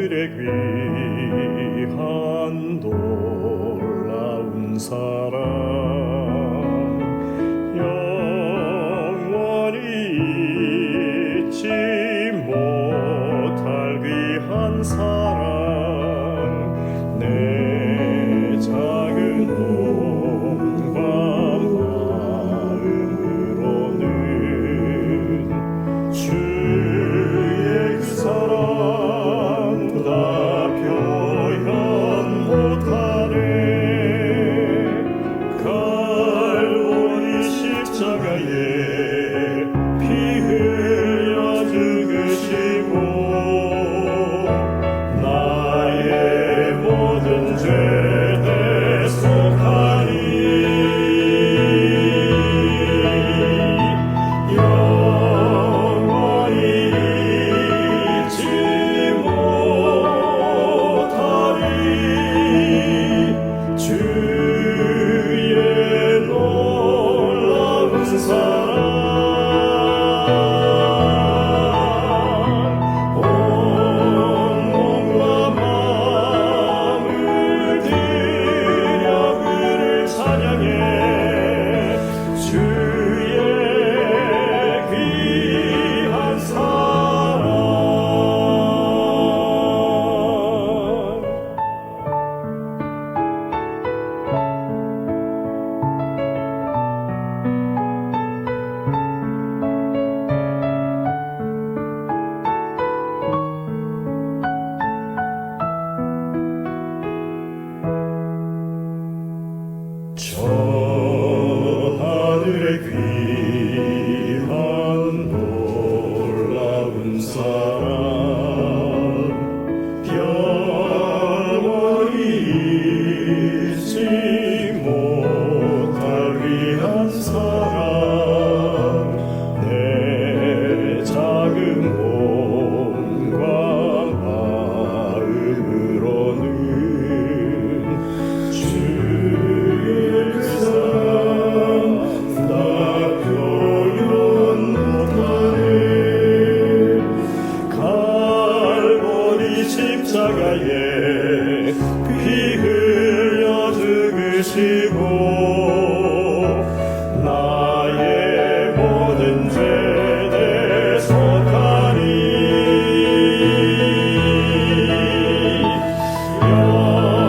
하늘의 귀한 놀라운 사랑 영원히 잊지 못할 귀한 사랑 내 작은 몸과 마음으로는 주의 그 사랑 다 표현 못하네 갈보리 십자가에 피 흘려 죽으시고 나의 모든 죄 대속하니 영원히 잊지 못하리 주의 놀라운 사랑 온 몸과 마음을 들여 그를 찬양해 주의 귀한 사랑 저 하늘의 귀한 놀라운 사랑 영원히 잊지 못할 귀한 사랑 내 작은 몸과 마음으로는 주의 그 사랑 다 표현 못하네 갈보리 십자가에 피 흘려 죽으시고 나의 모든 죄 대속하니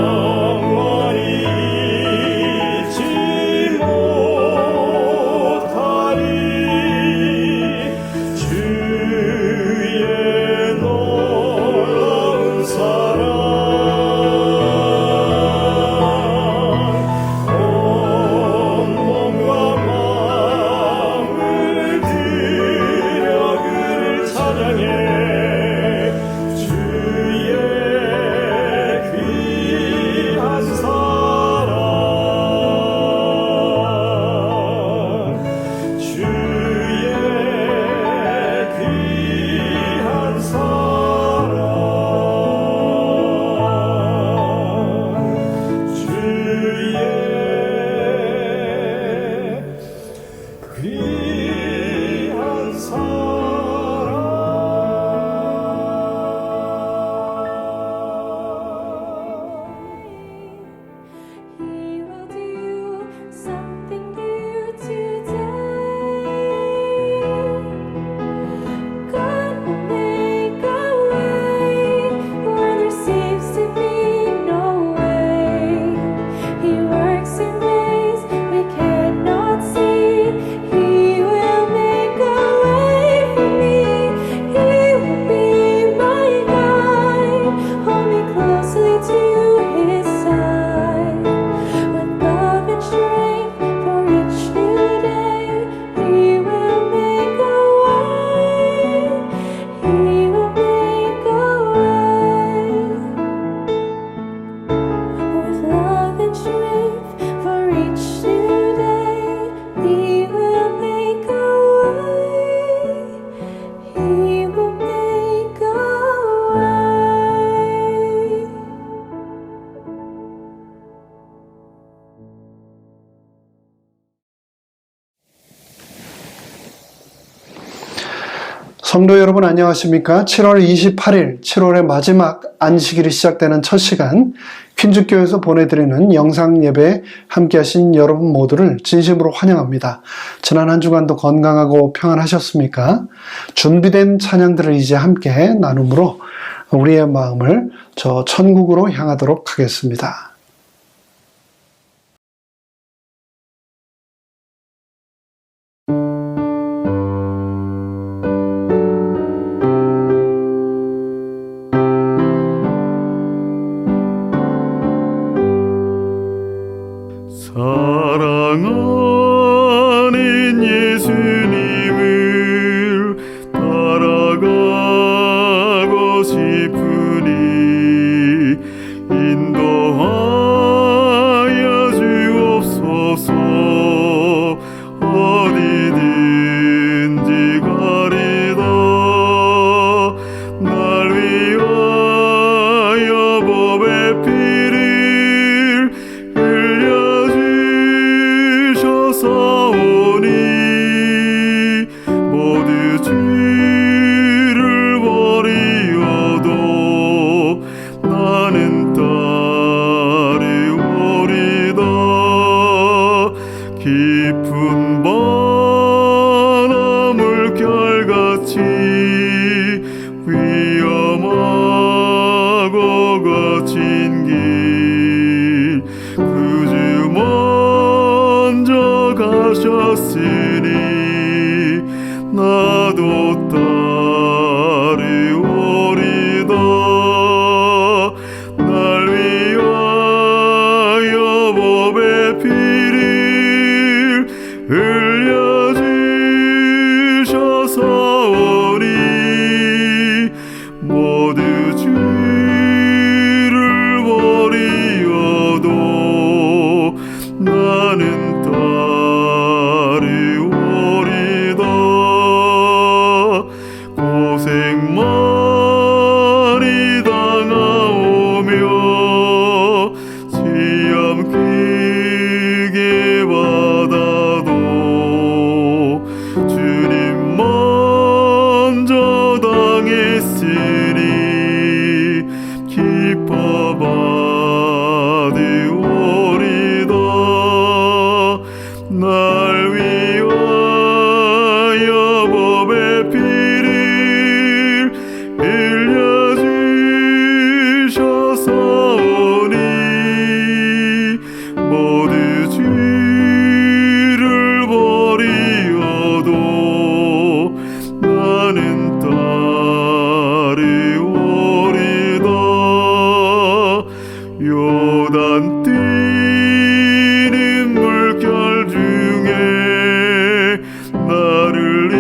영원히 잊지 못하리 주의 놀라운 사랑 온 몸과 마음을 들여 그를 찬양해 주의 귀한 사랑 주의 귀한 사랑 주의 귀한 사랑 He will do something new today. God will make a way where there seems to be no way. He works in ways we cannot see. He 성도 여러분 안녕하십니까? 7월 28일, 7월의 마지막 안식일이 시작되는 첫 시간, 퀸즈교회에서 보내드리는 영상 예배에 함께하신 여러분 모두를 진심으로 환영합니다. 지난 한 주간도 건강하고 평안하셨습니까? 준비된 찬양들을 이제 함께 나눔으로 우리의 마음을 저 천국으로 향하도록 하겠습니다. 사랑하는 예수님을 따라가고 싶으니 인도하여 주옵소서. 어디든지 가리다 날 위하여 법의 피를 흘려주셔서오니 모두 죄를 버리어도 나는 따르오리다. 깊은 바다 물결같이 위험하고 거친 길 그주 먼저 가셨으니 나도 따르오리다. 날 위하여 법의 피를 흘려주셔서오니 모두 죄를 버리어도 나는 따르오리다. 고생 많이 당하오며 시험 크게 받아도 주님 먼저 당했으니 기뻐 받으오리다. 날 위하여 법의 피를 흘려주셔서오니 모두 죄를 버리어도 나는 따르오리다. 요단 뛰는 물결 중에 나를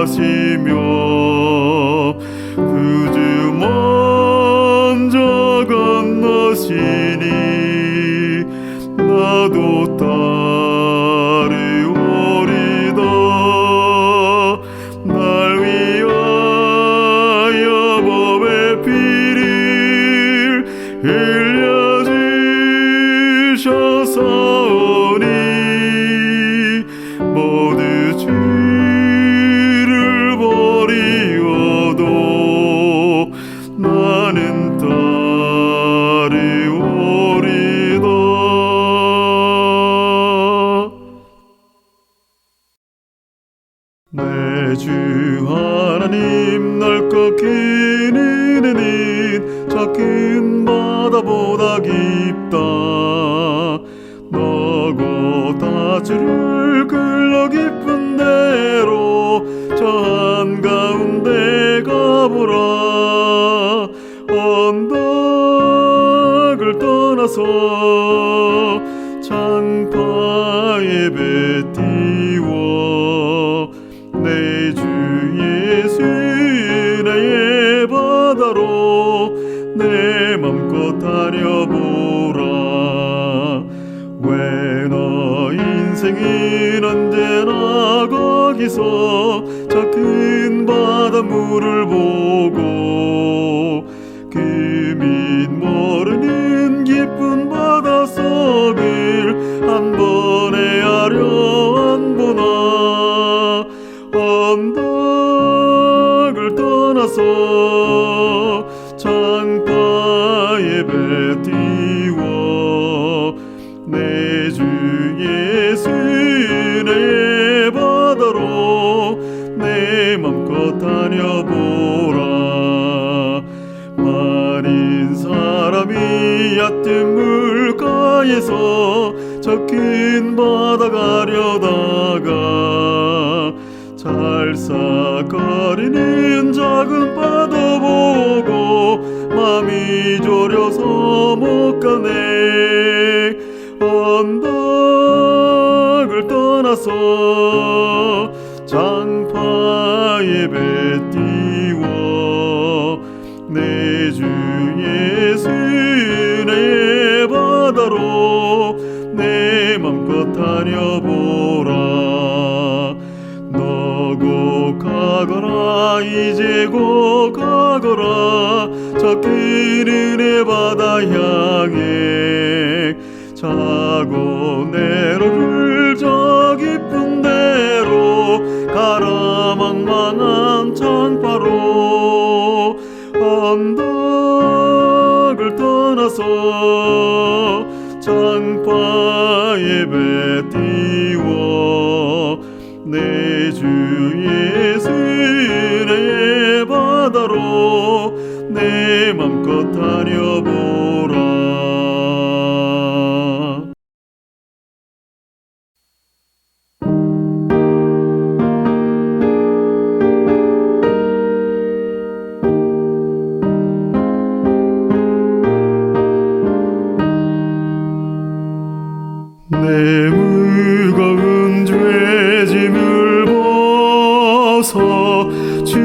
인도하시며 그주 먼저 건너시니 나도 따르오리다. 날 위하여 법의 피를 흘려주셔서오니 모두 죄를 버리어도 나는 따르오리다. 내 주 하나님 넓고 긴 은혜는 저 큰 바다보다 깊다. 너고 다주를 끌러 깊은 대로 저 한가운데 가보라. 언덕을 떠나서 창파에 배 띄워 내 주 예수 은혜의 바다로 내 맘껏 다녀보라. 왜 너 인생은 언제나 거기서 저 큰 바닷물을 보고 그 밑 모르는 깊은 바닷속을 한 번에 하려 안 보나. 위에서 저 큰 바다 가려다가 찰싹거리는 작은 파도 보고 맘이 졸여서 못 가네. 언덕을 떠나서 장파에 배 띄워 내 주 예수 은혜의 바다로 내 맘껏 다녀보라. 너고 가거라 이제 고 가거라 저 큰 은혜 바다 향해 자고 내려를 저 깊은 데로 가라 망망한 장파로 언덕을 떠나서 장파에 배 띄워 내 주 예수 은혜의 바다로 내 맘껏 다녀보라. 내 무거운 죄짐을 벗어 주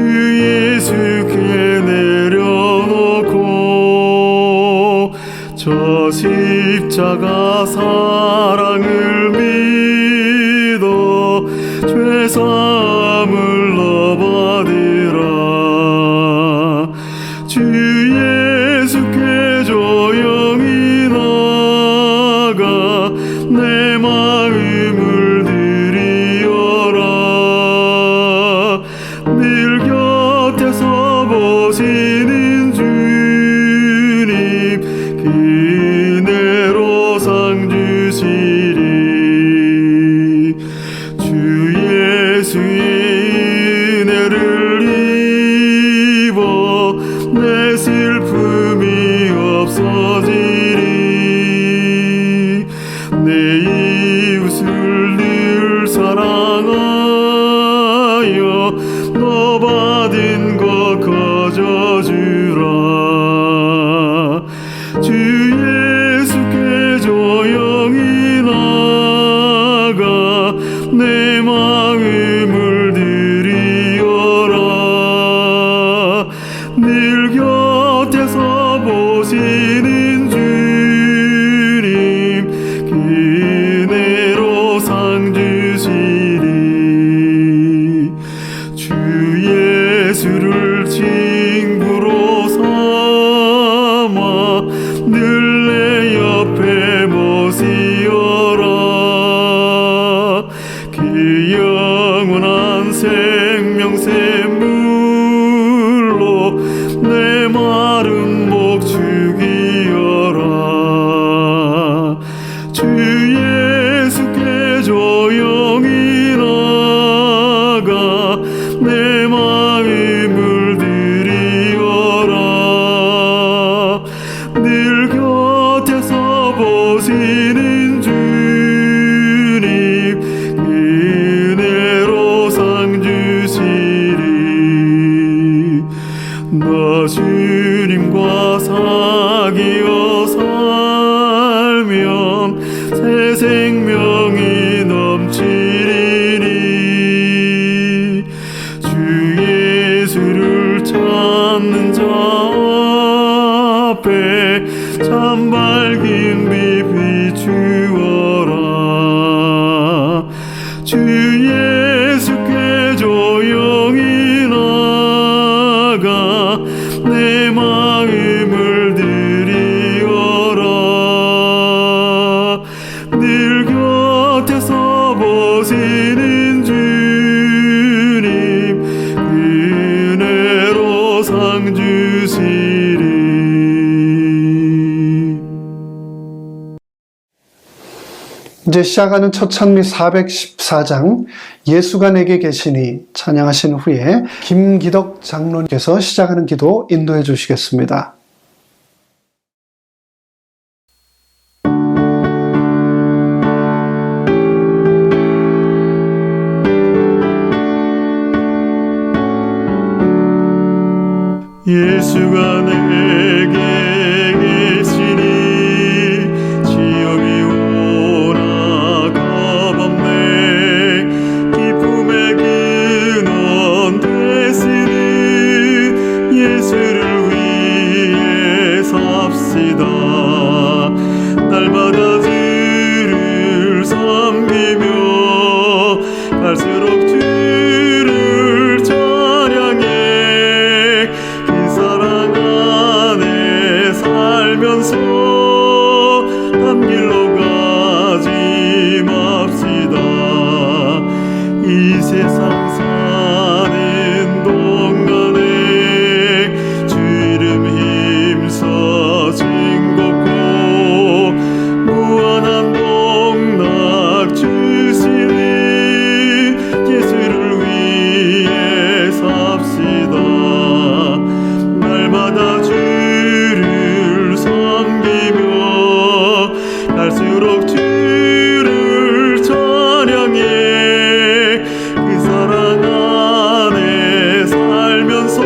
예수께 내려놓고 저 십자가 사랑을 믿어 죄사함을 너받으라. 주 예수께 조용히 나가 내 마음을 드리어라. 늘 곁에서 보시는 주님 그네로 상 주시리. 주 예수의 은혜를 입어 내 슬픔이 없어지리. 내 이웃을 늘 사랑하여 너 받은 것 거저주라. 주 예수께 조용히 나가 내 마음을 드리어라. 늘 곁에서 보시는 주님 그네로 상 주시리. 주 예수를 친구로 삼아 늘 내 옆에 모시어라. 그 영원한 생명샘물로 내 마른 목 죽이어라. 주 예수께 조용히 나가 내 마음을 드리어라. 늘 곁에서 보시는 주님 은혜로 상 주시리. 나 주님과 사귀어 살면 새 생명이 넘치리니. 주 예수를 찾는 자 앞에 참 밝은 빛 비추어라. 주 예수께 조용히 나가 내 마음을 드리어라. 늘 곁에서 보시는 주님 은혜로 상 주시리. 이제 시작하는 첫 찬미 414장 예수가 내게 계시니 찬양하신 후에 김기덕 장로님께서 시작하는 기도 인도해 주시겠습니다. 예수가 내게 계시니 지옥이 오나 겁없네. 기쁨의 근원 되시는 예수를 위해 삽시다. 날마다 주를 섬기며 갈수록 주를 찬양해. 그 사랑 안에 살면서 딴 길로 가지 맙시다. 이 세상 사는 동안에 주 이름 힘써 진곡고 무한한 복락 주시는 예수를 위해 삽시다. 날마다 주를 섬기며 갈수록 주를 찬양해. 그 사랑 안에 살면서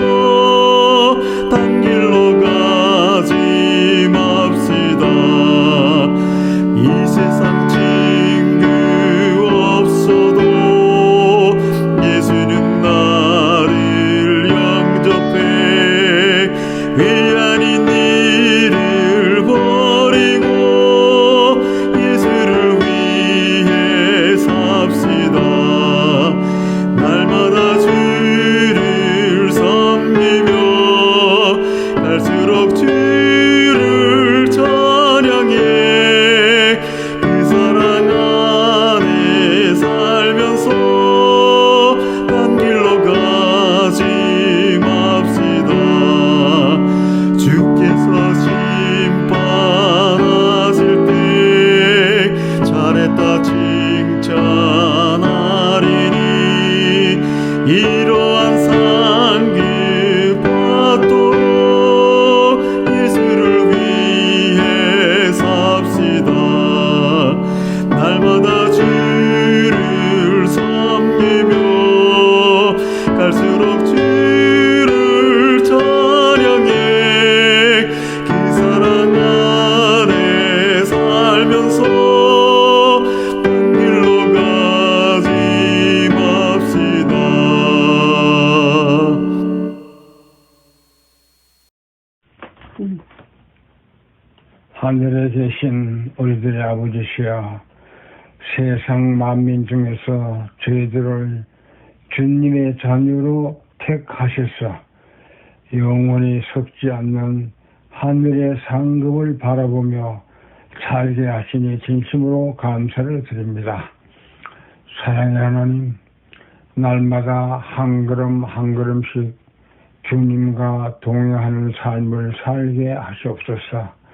딴 길로 가지 맙시다. 이 세상 친구 없어도 예수는 나를 영접해. 의아닌 일을 버리고 예수를 위해 삽시다. 날마다 주를 섬기며 갈수록 주를 찬양해. 그 사랑 안에 살면서 딴 길로 가지 맙시다. 주께서 심판하실 때 잘했다 칭찬하리니 이러한 상급 받도록 예수를 위해 삽시다. 날마다 주를 섬기며 갈수록 주를 찬양해. 그 사랑 안에 살면서 딴 길로 가지 맙시다. 하늘에 계신 우리들의 아버지시여, 세상 만민 중에서 저희들을 주님의 자녀로 택하셔서 영원히 썩지 않는 하늘의 상급을 바라보며 살게 하시니 진심으로 감사를 드립니다. 사랑의 하나님, 날마다 한 걸음 한 걸음씩 주님과 동행하는 삶을 살게 하시옵소서.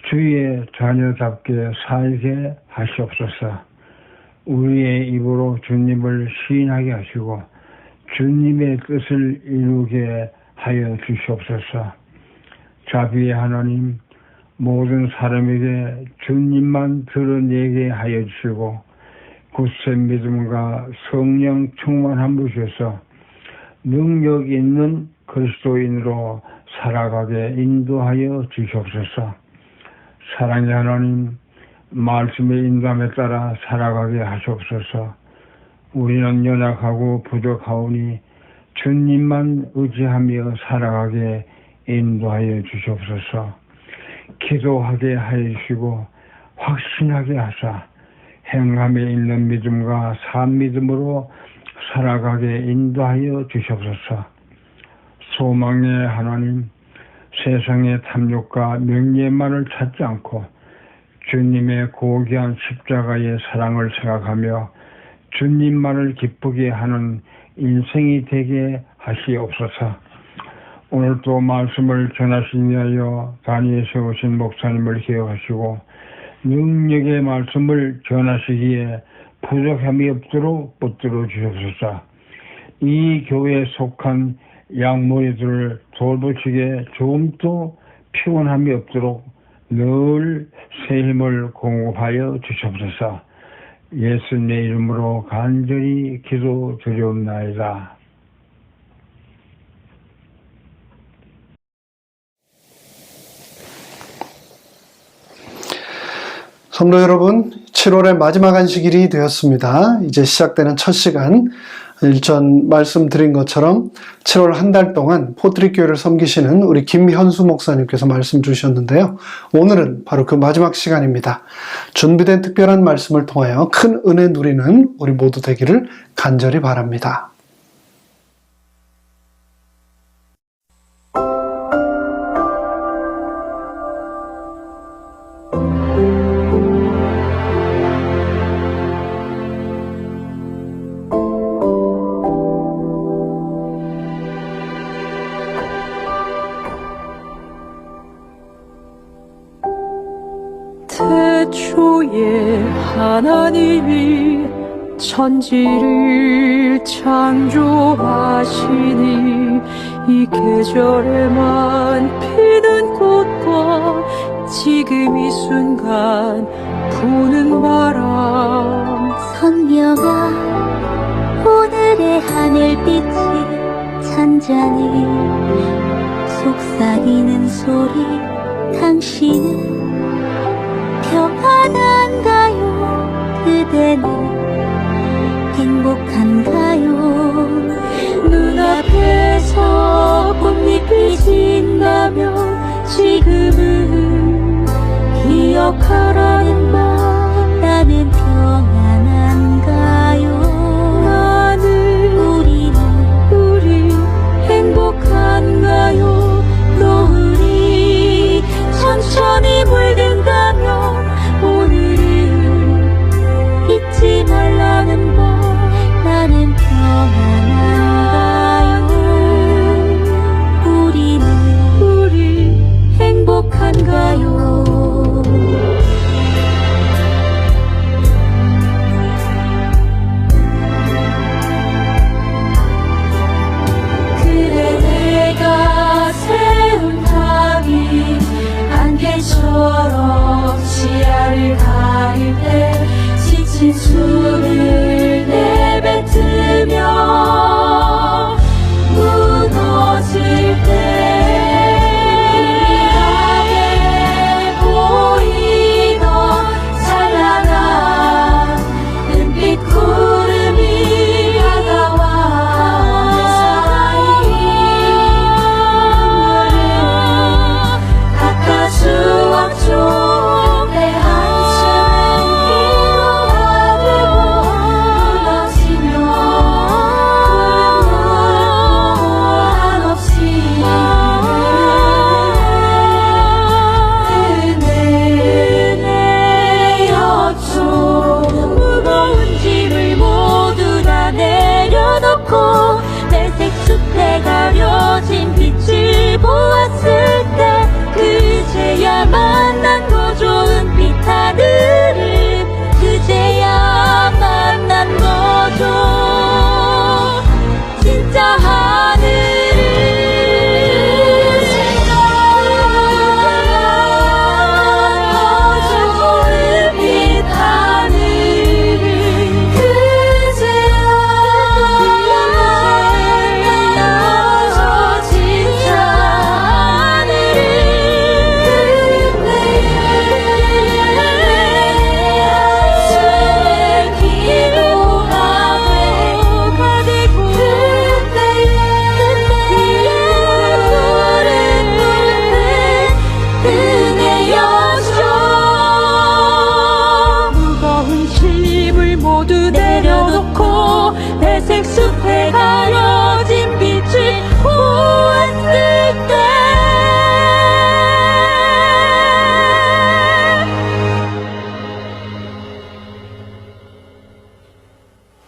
주의 자녀답게 살게 하시옵소서. 우리의 입으로 주님을 시인하게 하시고 주님의 뜻을 이루게 하여 주시옵소서. 자비의 하나님, 모든 사람에게 주님만 드러내게 하여 주시고 굳센 믿음과 성령 충만함을 주셔서 능력 있는 그리스도인으로 살아가게 인도하여 주시옵소서. 사랑의 하나님, 말씀의 인도함에 따라 살아가게 하시옵소서. 우리는 연약하고 부족하오니 주님만 의지하며 살아가게 인도하여 주시옵소서. 기도하게 하여 주시고 확신하게 하사 행함에 있는 믿음과 산 믿음으로 살아가게 인도하여 주시옵소서. 소망의 하나님, 세상의 탐욕과 명예만을 찾지 않고 주님의 고귀한 십자가의 사랑을 생각하며 주님만을 기쁘게 하는 인생이 되게 하시옵소서. 오늘도 말씀을 전하시기 위하여 단위에 세우신 목사님을 기억하시고 능력의 말씀을 전하시기에 부족함이 없도록 붙들어 주시옵소서. 이 교회에 속한 양모이들을 돌보시기에 조금도 피곤함이 없도록 늘 새 힘을 공급하여 주시옵소서. 예수님의 이름으로 간절히 기도드리옵나이다. 성도 여러분, 7월의 마지막 안식일이 되었습니다. 이제 시작되는 첫 시간, 일전 말씀드린 것처럼 7월 한 달 동안 포트리 교회를 섬기시는 우리 김현수 목사님께서 말씀 주셨는데요. 오늘은 바로 그 마지막 시간입니다. 준비된 특별한 말씀을 통하여 큰 은혜 누리는 우리 모두 되기를 간절히 바랍니다. 태초에 하나님이 천지를 창조하시니 이 계절에만 피는 꽃과 지금 이 순간 부는 바람. 성령아, 오늘의 하늘빛이 잔잔히 속삭이는 소리, 당신은 평안한가요? 그대는 행복한가요? 눈앞에서 꽃잎이 진다면 지금은 기억하라는 말. 나는 평안한가요? 우리 행복한가요? 노을이 천천히 물든다면 오늘은 잊지 말라는 말. 나는 평안한가요? 우리 행복한가요? 그래, 내가 세운 답이 안개처럼 시야를 가릴 때 지친 숨을 내뱉으며 무너질 때 희미하게 보이던 찬란한 은빛 구름이 다가와 내 사랑이 가까스왕 쪽에 한숨은 위로가 되고 무너지며 한없이 은혜였죠. 무거운 짐을 모두 다 내려놓고 내색 숲에 가려진 빛을 보았을 때 그제야 만난 거죠. 은빛 하늘을 그제야 만난 거죠. 진짜 하늘을 은빛 하늘을 그제야 만나서 진짜 하늘을 한숨의 기도가 되고 은혜였죠. 무거운 짐을 모두 내려놓고 회색 숲에 가려진 빛을 보았을 때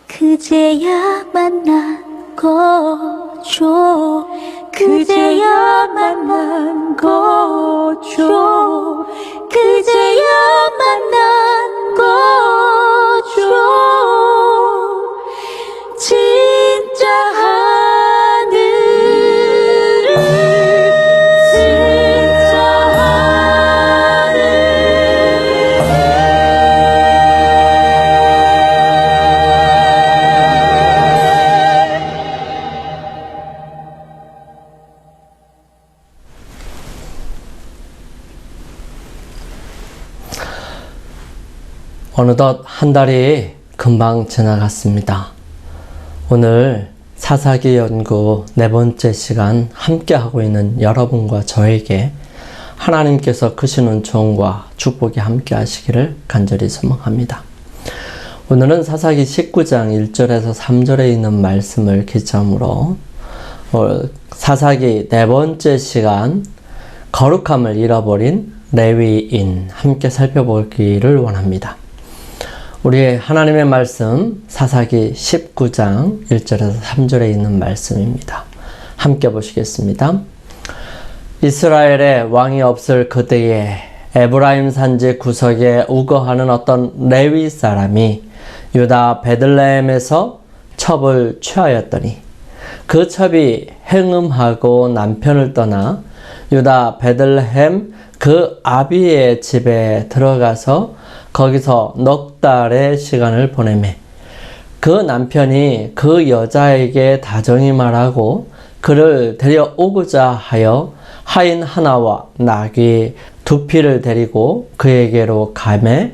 그제야 만난 거죠. 그제야 만난 거죠. 그제야 만난 거죠. 진짜 하늘을 진짜 하늘. 어느덧 한 달이 금방 지나갔습니다. 오늘 사사기 연구 4번째 시간 함께하고 있는 여러분과 저에게 하나님께서 크신 은총과 축복이 함께 하시기를 간절히 소망합니다. 오늘은 사사기 19장 1절에서 3절에 있는 말씀을 기점으로 사사기 4번째 시간 거룩함을 잃어버린 레위인 함께 살펴보기를 원합니다. 우리 하나님의 말씀 사사기 19장 1절에서 3절에 있는 말씀입니다. 함께 보시겠습니다. 이스라엘에 왕이 없을 그때에 에브라임 산지 구석에 우거하는 어떤 레위 사람이 유다 베들레헴에서 첩을 취하였더니 그 첩이 행음하고 남편을 떠나 유다 베들레헴 그 아비의 집에 들어가서 거기서 넉 달의 시간을 보내매 그 남편이 그 여자에게 다정히 말하고 그를 데려오고자 하여 하인 하나와 나귀 2匹를 데리고 그에게로 가매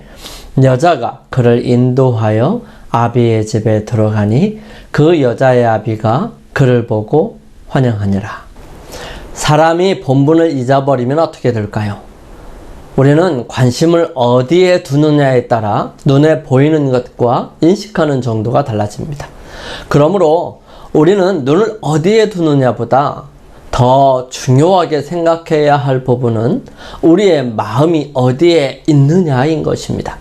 여자가 그를 인도하여 아비의 집에 들어가니 그 여자의 아비가 그를 보고 환영하니라. 사람이 본분을 잊어버리면 어떻게 될까요? 우리는 관심을 어디에 두느냐에 따라 눈에 보이는 것과 인식하는 정도가 달라집니다. 그러므로 우리는 눈을 어디에 두느냐보다 더 중요하게 생각해야 할 부분은 우리의 마음이 어디에 있느냐인 것입니다.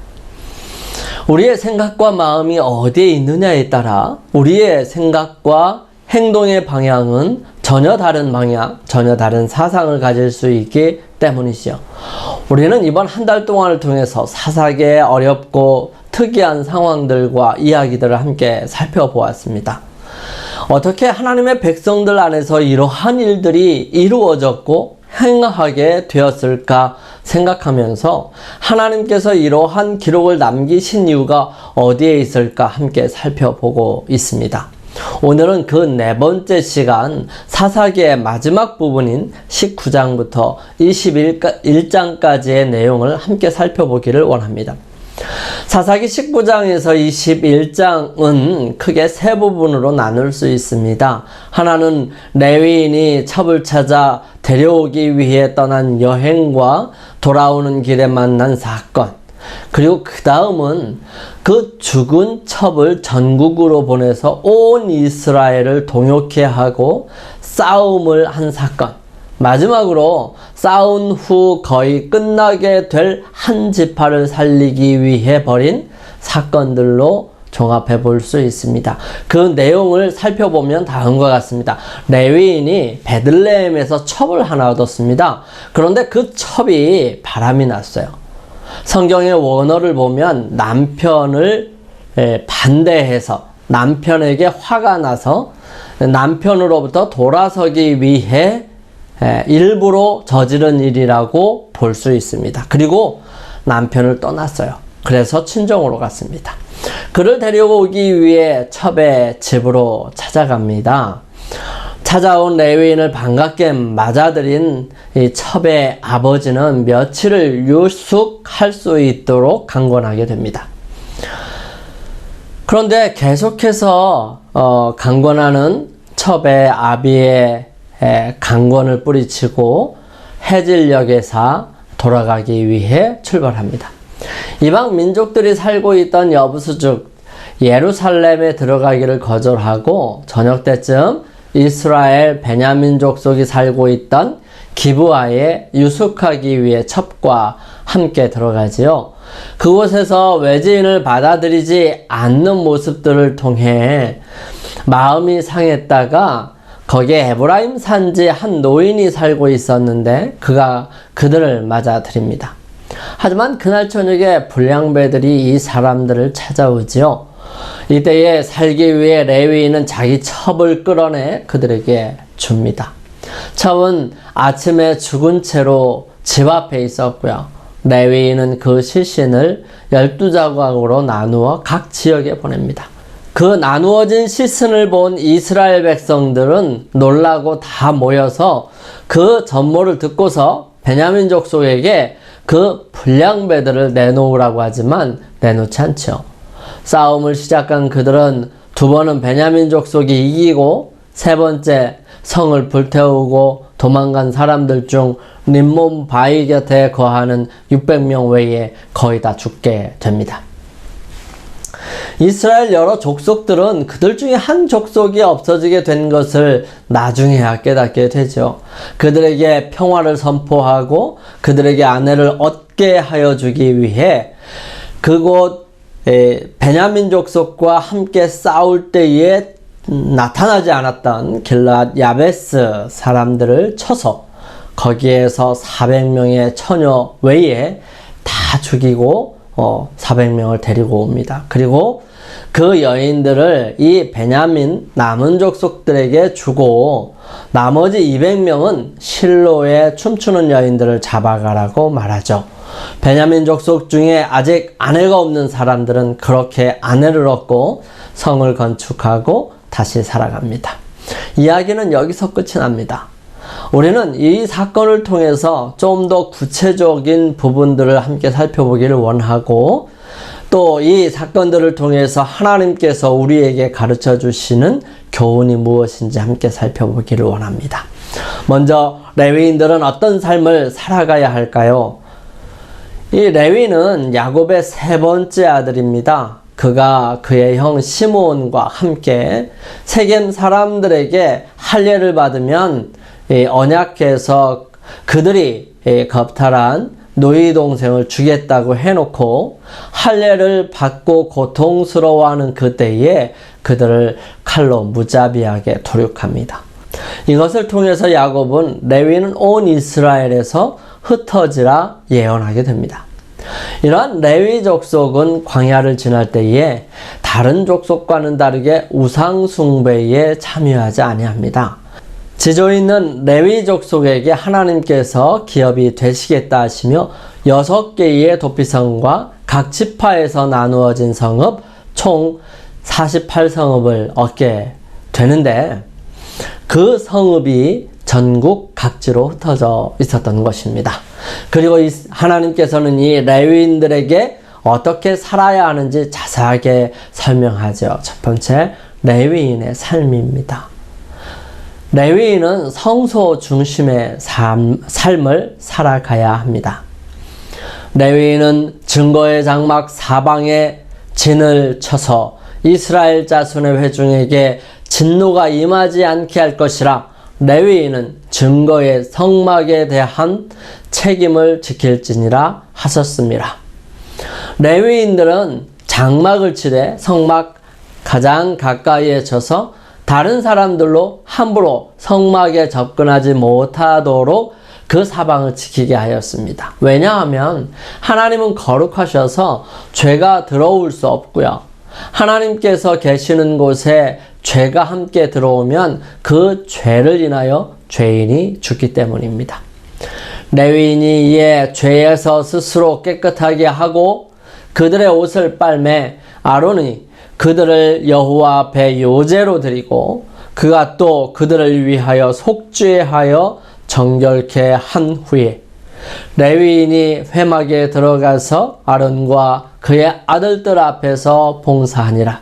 우리의 생각과 마음이 어디에 있느냐에 따라 우리의 생각과 행동의 방향은 전혀 다른 방향, 전혀 다른 사상을 가질 수 있기 때문이죠. 우리는 이번 한 달 동안을 통해서 사사기의 어렵고 특이한 상황들과 이야기들을 함께 살펴보았습니다. 어떻게 하나님의 백성들 안에서 이러한 일들이 이루어졌고 행하게 되었을까 생각하면서 하나님께서 이러한 기록을 남기신 이유가 어디에 있을까 함께 살펴보고 있습니다. 오늘은 그 4번째 시간 사사기의 마지막 부분인 19장부터 21장까지의 내용을 함께 살펴보기를 원합니다. 사사기 19장에서 21장은 크게 3부분으로 나눌 수 있습니다. 하나는 레위인이 첩을 찾아 데려오기 위해 떠난 여행과 돌아오는 길에 만난 사건, 그리고 그 다음은 그 죽은 첩을 전국으로 보내서 온 이스라엘을 동요케 하고 싸움을 한 사건, 마지막으로 싸운 후 거의 끝나게 될 한 지파를 살리기 위해 벌인 사건들로 종합해 볼 수 있습니다. 그 내용을 살펴보면 다음과 같습니다. 레위인이 베들레헴에서 첩을 하나 얻었습니다. 그런데 그 첩이 바람이 났어요. 성경의 원어를 보면 남편을 반대해서 남편에게 화가 나서 남편으로부터 돌아서기 위해 일부러 저지른 일이라고 볼 수 있습니다. 그리고 남편을 떠났어요. 그래서 친정으로 갔습니다. 그를 데려오기 위해 첩의 집으로 찾아갑니다. 찾아온 레위인을 반갑게 맞아들인 이 첩의 아버지는 며칠을 유숙할 수 있도록 강권하게 됩니다. 그런데 계속해서 강권하는 첩의 아비의 강권을 뿌리치고 해질녘에서 돌아가기 위해 출발합니다. 이방 민족들이 살고 있던 여부수죽 예루살렘에 들어가기를 거절하고 저녁 때쯤 이스라엘 베냐민 족속이 살고 있던 기브아에 유숙하기 위해 첩과 함께 들어가지요. 그곳에서 외지인을 받아들이지 않는 모습들을 통해 마음이 상했다가 거기에 에브라임 산지에 한 노인이 살고 있었는데 그가 그들을 맞아들입니다. 하지만 그날 저녁에 불량배들이 이 사람들을 찾아오지요. 이때에 살기 위해 레위인은 자기 첩을 끌어내 그들에게 줍니다. 첩은 아침에 죽은 채로 집 앞에 있었고요. 레위인은 그 시신을 12조각으로 나누어 각 지역에 보냅니다. 그 나누어진 시신을 본 이스라엘 백성들은 놀라고 다 모여서 그 전모를 듣고서 베냐민 족속에게 그 불량배들을 내놓으라고 하지만 내놓지 않죠. 싸움을 시작한 그들은 두 번은 베냐민 족속이 이기고 세 번째 성을 불태우고 도망간 사람들 중 림몬 바위 곁에 거하는 600명 외에 거의 다 죽게 됩니다. 이스라엘 여러 족속들은 그들 중에 한 족속이 없어지게 된 것을 나중에야 깨닫게 되죠. 그들에게 평화를 선포하고 그들에게 아내를 얻게 하여 주기 위해 그곳 베냐민 족속과 함께 싸울 때에 나타나지 않았던 길앗 야베스 사람들을 쳐서 거기에서 400명의 처녀 외에 다 죽이고 400명을 데리고 옵니다. 그리고 그 여인들을 이 베냐민 남은 족속들에게 주고 나머지 200명은 실로에 춤추는 여인들을 잡아가라고 말하죠. 베냐민 족속 중에 아직 아내가 없는 사람들은 그렇게 아내를 얻고 성을 건축하고 다시 살아갑니다. 이야기는 여기서 끝이 납니다. 우리는 이 사건을 통해서 좀 더 구체적인 부분들을 함께 살펴보기를 원하고 또 이 사건들을 통해서 하나님께서 우리에게 가르쳐 주시는 교훈이 무엇인지 함께 살펴보기를 원합니다. 먼저 레위인들은 어떤 삶을 살아가야 할까요? 이 레위는 야곱의 세 번째 아들입니다. 그가 그의 형 시므온과 함께 세겜 사람들에게 할례를 받으면 언약해서 그들이 겁탈한 노이 동생을 주겠다고 해놓고 할례를 받고 고통스러워하는 그때에 그들을 칼로 무자비하게 도륙합니다. 이것을 통해서 야곱은 레위는 온 이스라엘에서 흩어지라 예언하게 됩니다. 이러한 레위 족속은 광야를 지날 때에 다른 족속과는 다르게 우상 숭배에 참여하지 아니합니다. 지조에 있는 레위 족속에게 하나님께서 기업이 되시겠다 하시며 6개의 도피성과 각 지파에서 나누어진 성읍 총 48성읍을 얻게 되는데 그 성읍이 전국 각지로 흩어져 있었던 것입니다. 그리고 하나님께서는 이 레위인들에게 어떻게 살아야 하는지 자세하게 설명하죠. 첫 번째, 레위인의 삶입니다. 레위인은 성소 중심의 삶을 살아가야 합니다. 레위인은 증거의 장막 사방에 진을 쳐서 이스라엘 자손의 회중에게 진노가 임하지 않게 할 것이라 레위인은 증거의 성막에 대한 책임을 지킬지니라 하셨습니다. 레위인들은 장막을 치되 성막 가장 가까이에 쳐서 다른 사람들로 함부로 성막에 접근하지 못하도록 그 사방을 지키게 하였습니다. 왜냐하면 하나님은 거룩하셔서 죄가 들어올 수 없고요. 하나님께서 계시는 곳에 죄가 함께 들어오면 그 죄를 인하여 죄인이 죽기 때문입니다. 레위인이 이에 죄에서 스스로 깨끗하게 하고 그들의 옷을 빨매 아론이 그들을 여호와 앞에 요제로 드리고 그가 또 그들을 위하여 속죄하여 정결케 한 후에 레위인이 회막에 들어가서 아론과 그의 아들들 앞에서 봉사하니라.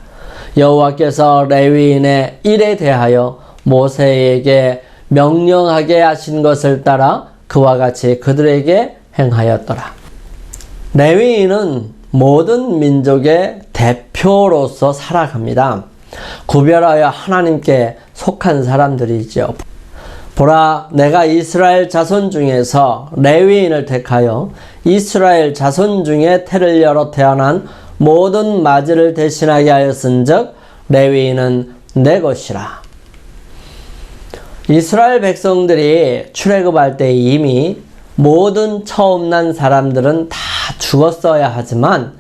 여호와께서 레위인의 일에 대하여 모세에게 명령하게 하신 것을 따라 그와 같이 그들에게 행하였더라. 레위인은 모든 민족의 대표로서 살아갑니다. 구별하여 하나님께 속한 사람들이죠. 보라, 내가 이스라엘 자손 중에서 레위인을 택하여 이스라엘 자손 중에 태를 열어 태어난 모든 마지를 대신하게 하였은즉 레위인은 내 것이라. 이스라엘 백성들이 출애굽할 때 이미 모든 처음 난 사람들은 다 죽었어야 하지만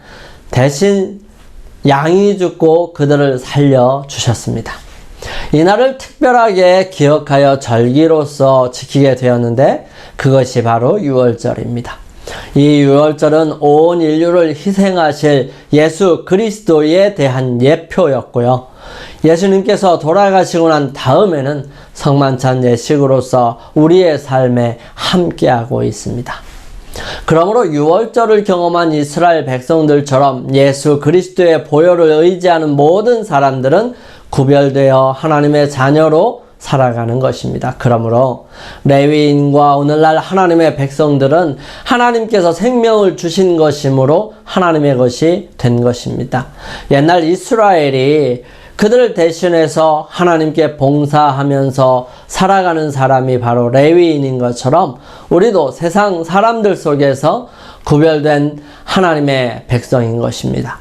대신 양이 죽고 그들을 살려 주셨습니다. 이날을 특별하게 기억하여 절기로서 지키게 되었는데 그것이 바로 유월절입니다. 이 유월절은 온 인류를 희생하실 예수 그리스도에 대한 예표였고요. 예수님께서 돌아가시고 난 다음에는 성만찬 예식으로서 우리의 삶에 함께하고 있습니다. 그러므로 유월절을 경험한 이스라엘 백성들처럼 예수 그리스도의 보혈을 의지하는 모든 사람들은 구별되어 하나님의 자녀로 살아가는 것입니다. 그러므로 레위인과 오늘날 하나님의 백성들은 하나님께서 생명을 주신 것이므로 하나님의 것이 된 것입니다. 옛날 이스라엘이 그들을 대신해서 하나님께 봉사하면서 살아가는 사람이 바로 레위인인 것처럼 우리도 세상 사람들 속에서 구별된 하나님의 백성인 것입니다.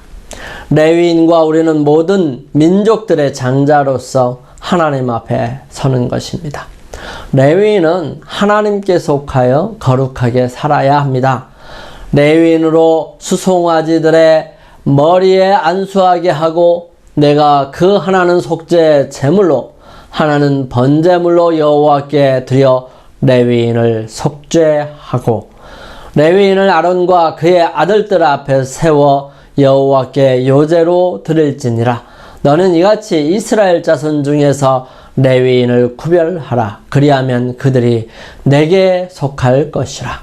레위인과 우리는 모든 민족들의 장자로서 하나님 앞에 서는 것입니다. 레위인은 하나님께 속하여 거룩하게 살아야 합니다. 레위인으로 수송아지들의 머리에 안수하게 하고 내가 그 하나는 속죄 제물로 하나는 번제물로 여호와께 드려 레위인을 속죄하고 레위인을 아론과 그의 아들들 앞에 세워 여호와께 요제로 드릴지니라. 너는 이같이 이스라엘 자손 중에서 레위인을 구별하라. 그리하면 그들이 내게 속할 것이라.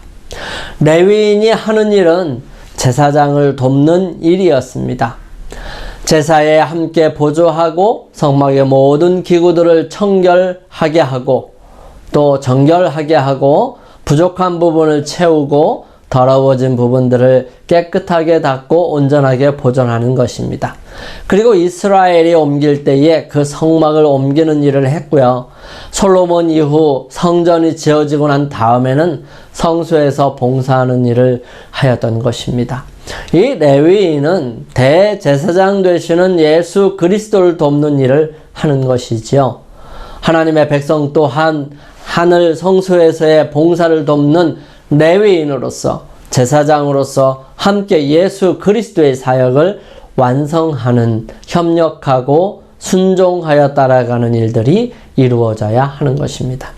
레위인이 하는 일은 제사장을 돕는 일이었습니다. 제사에 함께 보조하고 성막의 모든 기구들을 청결하게 하고 또 정결하게 하고 부족한 부분을 채우고 더러워진 부분들을 깨끗하게 닦고 온전하게 보존하는 것입니다. 그리고 이스라엘이 옮길 때에 그 성막을 옮기는 일을 했고요. 솔로몬 이후 성전이 지어지고 난 다음에는 성소에서 봉사하는 일을 하였던 것입니다. 이 레위인은 대제사장 되시는 예수 그리스도를 돕는 일을 하는 것이지요. 하나님의 백성 또한 하늘 성소에서의 봉사를 돕는 레위인으로서 제사장으로서 함께 예수 그리스도의 사역을 완성하는 협력하고 순종하여 따라가는 일들이 이루어져야 하는 것입니다.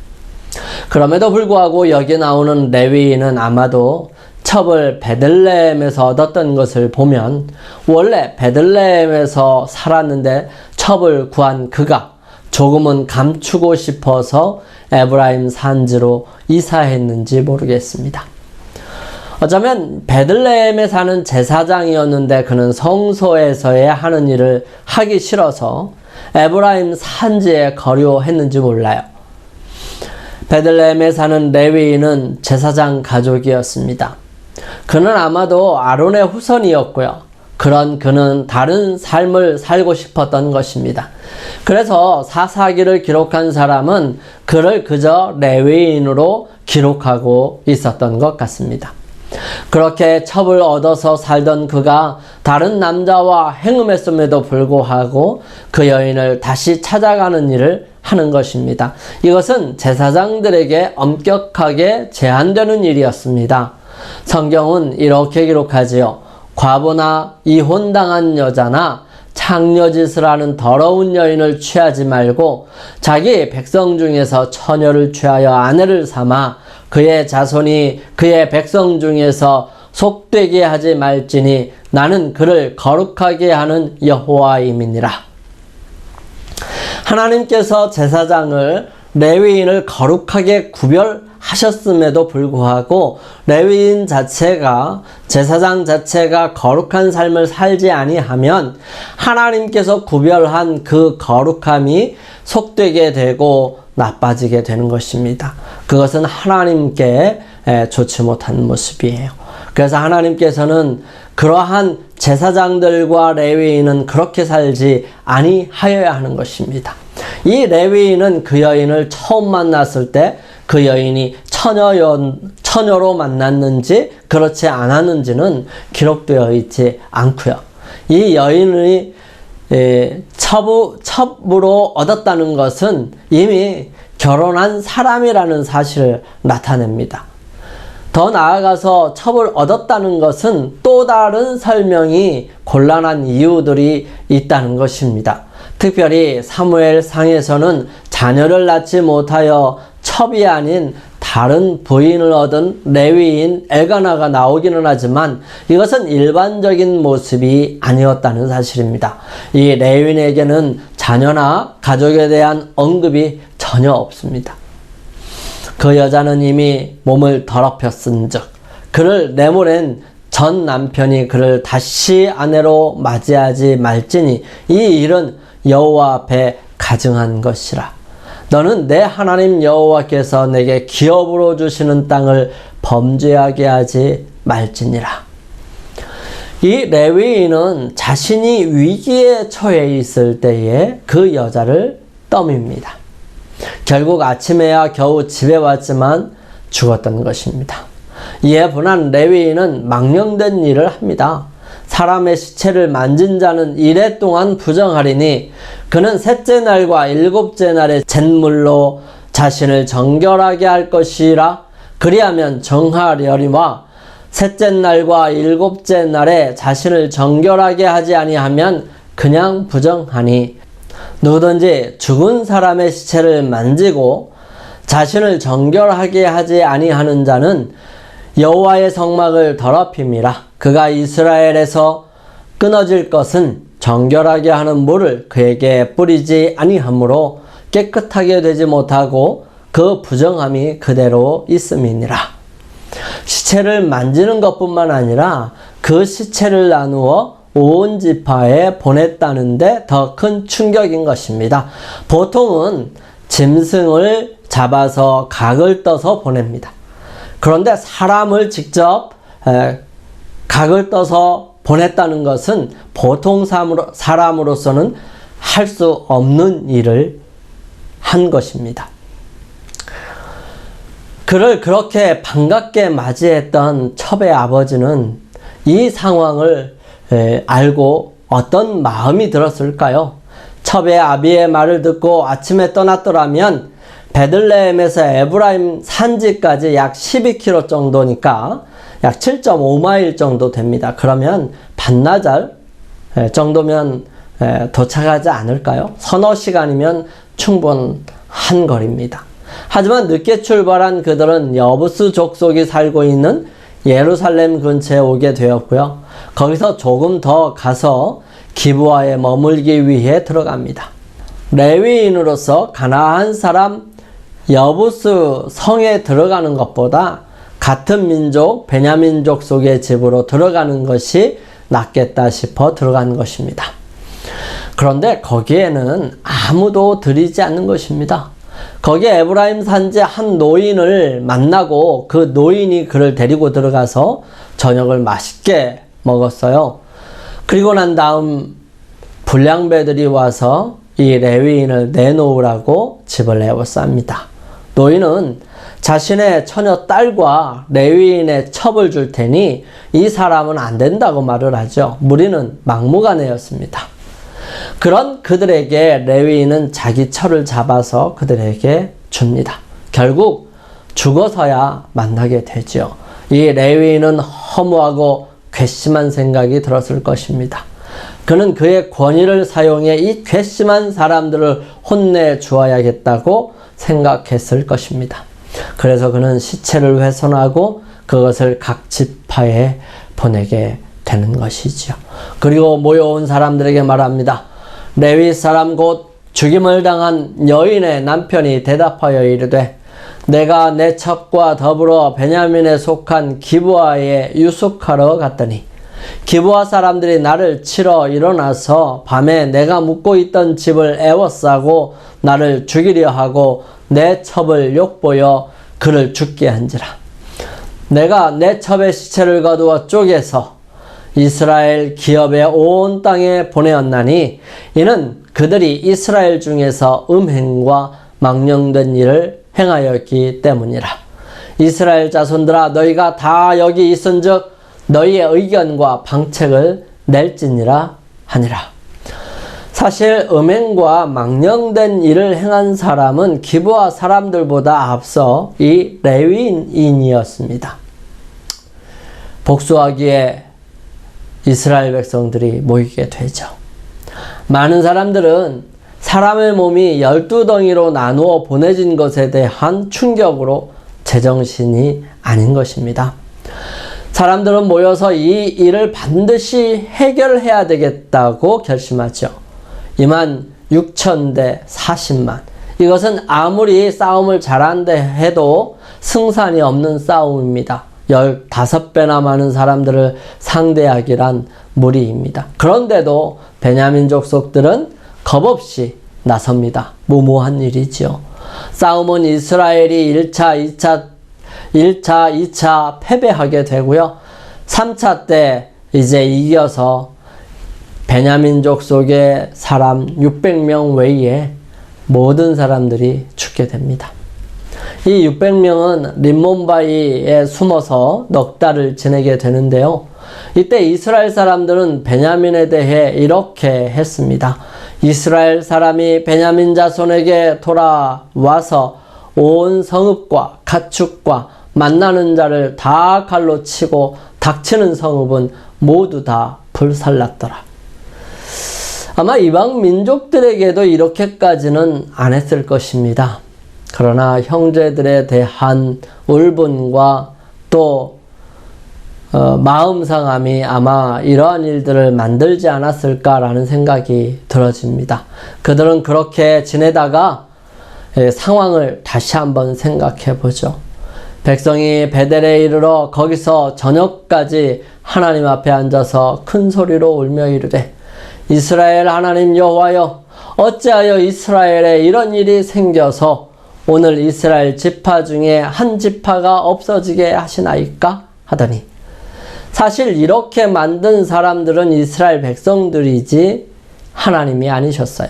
그럼에도 불구하고 여기 나오는 레위인은 아마도 첩을 베들레헴에서 얻었던 것을 보면 원래 베들레헴에서 살았는데 첩을 구한 그가 조금은 감추고 싶어서 에브라임 산지로 이사했는지 모르겠습니다. 어쩌면 베들레헴에 사는 제사장이었는데 그는 성소에서의 하는 일을 하기 싫어서 에브라임 산지에 거류했는지 몰라요. 베들레헴에 사는 레위인은 제사장 가족이었습니다. 그는 아마도 아론의 후손이었고요. 그는 다른 삶을 살고 싶었던 것입니다. 그래서 사사기를 기록한 사람은 그를 그저 레위인으로 기록하고 있었던 것 같습니다. 그렇게 첩을 얻어서 살던 그가 다른 남자와 행음했음에도 불구하고 그 여인을 다시 찾아가는 일을 하는 것입니다. 이것은 제사장들에게 엄격하게 제한되는 일이었습니다. 성경은 이렇게 기록하지요. 과부나 이혼당한 여자나 창녀짓을 하는 더러운 여인을 취하지 말고 자기 백성 중에서 처녀를 취하여 아내를 삼아 그의 자손이 그의 백성 중에서 속되게 하지 말지니 나는 그를 거룩하게 하는 여호와임이니라. 하나님께서 제사장을 레위인을 거룩하게 구별하셨음에도 불구하고 레위인 자체가 제사장 자체가 거룩한 삶을 살지 아니하면 하나님께서 구별한 그 거룩함이 속되게 되고 나빠지게 되는 것입니다. 그것은 하나님께 좋지 못한 모습이에요. 그래서 하나님께서는 그러한 제사장들과 레위인은 그렇게 살지 아니하여야 하는 것입니다. 이 레위인은 그 여인을 처음 만났을 때 그 여인이 처녀로 만났는지 그렇지 않았는지는 기록되어 있지 않고요. 이 여인이 첩으로 얻었다는 것은 이미 결혼한 사람이라는 사실을 나타냅니다. 더 나아가서 첩을 얻었다는 것은 또 다른 설명이 곤란한 이유들이 있다는 것입니다. 특별히 사무엘 상에서는 자녀를 낳지 못하여 첩이 아닌 다른 부인을 얻은 레위인 엘가나가 나오기는 하지만 이것은 일반적인 모습이 아니었다는 사실입니다. 이 레위인에게는 자녀나 가족에 대한 언급이 전혀 없습니다. 그 여자는 이미 몸을 더럽혔은즉 그를 내보낸 전 남편이 그를 다시 아내로 맞이하지 말지니 이 일은 여호와 앞에 가증한 것이라. 너는 내 하나님 여호와께서 내게 기업으로 주시는 땅을 범죄하게 하지 말지니라. 이 레위인은 자신이 위기에 처해 있을 때에 그 여자를 떠밉니다. 결국 아침에야 겨우 집에 왔지만 죽었던 것입니다. 이에 분한 레위인은 망령된 일을 합니다. 사람의 시체를 만진 자는 이래 동안 부정하리니 그는 셋째 날과 일곱째 날에 잿물로 자신을 정결하게 할 것이라. 그리하면 정하려니와 셋째 날과 일곱째 날에 자신을 정결하게 하지 아니하면 그냥 부정하니 누구든지 죽은 사람의 시체를 만지고 자신을 정결하게 하지 아니하는 자는 여호와의 성막을 더럽힘이라. 그가 이스라엘에서 끊어질 것은 정결하게 하는 물을 그에게 뿌리지 아니하므로 깨끗하게 되지 못하고 그 부정함이 그대로 있음이니라. 시체를 만지는 것뿐만 아니라 그 시체를 나누어 온 지파에 보냈다는데 더 큰 충격인 것입니다. 보통은 짐승을 잡아서 각을 떠서 보냅니다. 그런데 사람을 직접 각을 떠서 보냈다는 것은 보통 사람으로서는 할 수 없는 일을 한 것입니다. 그를 그렇게 반갑게 맞이했던 첩의 아버지는 이 상황을 알고 어떤 마음이 들었을까요? 첩의 아비의 말을 듣고 아침에 떠났더라면 베들레헴에서 에브라임 산지까지 약 12km 정도니까 약 7.5마일 정도 됩니다. 그러면 반나절 정도면 도착하지 않을까요? 서너 시간이면 충분한 거리입니다. 하지만 늦게 출발한 그들은 여부스 족속이 살고 있는 예루살렘 근처에 오게 되었고요. 거기서 조금 더 가서 기브아에 머물기 위해 들어갑니다. 레위인으로서 가나안 사람 여부스 성에 들어가는 것보다 같은 민족 베냐민 족속의 집으로 들어가는 것이 낫겠다 싶어 들어간 것입니다. 그런데 거기에는 아무도 들이지 않는 것입니다. 거기에 에브라임 산지 한 노인을 만나고 그 노인이 그를 데리고 들어가서 저녁을 맛있게 먹었어요. 그리고 난 다음 불량배들이 와서 이 레위인을 내놓으라고 집을 에워쌉니다. 노인은 자신의 처녀 딸과 레위인의 첩을 줄 테니 이 사람은 안 된다고 말을 하죠. 무리는 막무가내였습니다. 그런 그들에게 레위인은 자기 처를 잡아서 그들에게 줍니다. 결국 죽어서야 만나게 되죠. 이 레위인은 허무하고 괘씸한 생각이 들었을 것입니다. 그는 그의 권위를 사용해 이 괘씸한 사람들을 혼내 주어야겠다고 생각했을 것입니다. 그래서 그는 시체를 훼손하고 그것을 각 지파에 보내게 되는 것이죠. 그리고 모여온 사람들에게 말합니다. 레위 사람 곧 죽임을 당한 여인의 남편이 대답하여 이르되 내가 내 첩과 더불어 베냐민에 속한 기브아에 유숙하러 갔더니 기브아 사람들이 나를 치러 일어나서 밤에 내가 묵고 있던 집을 에워싸고 나를 죽이려 하고 내 첩을 욕보여 그를 죽게 한지라. 내가 내 첩의 시체를 거두어 쪼개서 이스라엘 기업의 온 땅에 보내었나니 이는 그들이 이스라엘 중에서 음행과 망령된 일을 행하였기 때문이라. 이스라엘 자손들아 너희가 다 여기 있은즉 너희의 의견과 방책을 낼지니라 하니라. 사실 음행과 망령된 일을 행한 사람은 기브아 사람들보다 앞서 이 레위인이었습니다. 복수하기에 이스라엘 백성들이 모이게 되죠. 많은 사람들은 사람의 몸이 12덩이로 나누어 보내진 것에 대한 충격으로 제정신이 아닌 것입니다. 사람들은 모여서 이 일을 반드시 해결해야 되겠다고 결심하죠. 26,000대 40만. 이것은 아무리 싸움을 잘한다 해도 승산이 없는 싸움입니다. 15배나 많은 사람들을 상대하기란 무리입니다. 그런데도 베냐민 족속들은 겁없이 나섭니다. 무모한 일이지요. 싸움은 이스라엘이 1차, 2차 패배하게 되고요. 3차 때 이제 이겨서 베냐민 족속의 사람 600명 외에 모든 사람들이 죽게 됩니다. 이 600명은 림몬바이에 숨어서 넉 달을 지내게 되는데요. 이때 이스라엘 사람들은 베냐민에 대해 이렇게 했습니다. 이스라엘 사람이 베냐민 자손에게 돌아와서 온 성읍과 가축과 만나는 자를 다 칼로 치고 닥치는 성읍은 모두 다 불살랐더라. 아마 이방 민족들에게도 이렇게까지는 안 했을 것입니다. 그러나 형제들에 대한 울분과 또 마음 상함이 아마 이러한 일들을 만들지 않았을까라는 생각이 들어집니다. 그들은 그렇게 지내다가 상황을 다시 한번 생각해 보죠. 백성이 베델에 이르러 거기서 저녁까지 하나님 앞에 앉아서 큰 소리로 울며 이르되 이스라엘 하나님 여호와여 어찌하여 이스라엘에 이런 일이 생겨서 오늘 이스라엘 지파 중에 한 지파가 없어지게 하시나이까 하더니 사실 이렇게 만든 사람들은 이스라엘 백성들이지 하나님이 아니셨어요.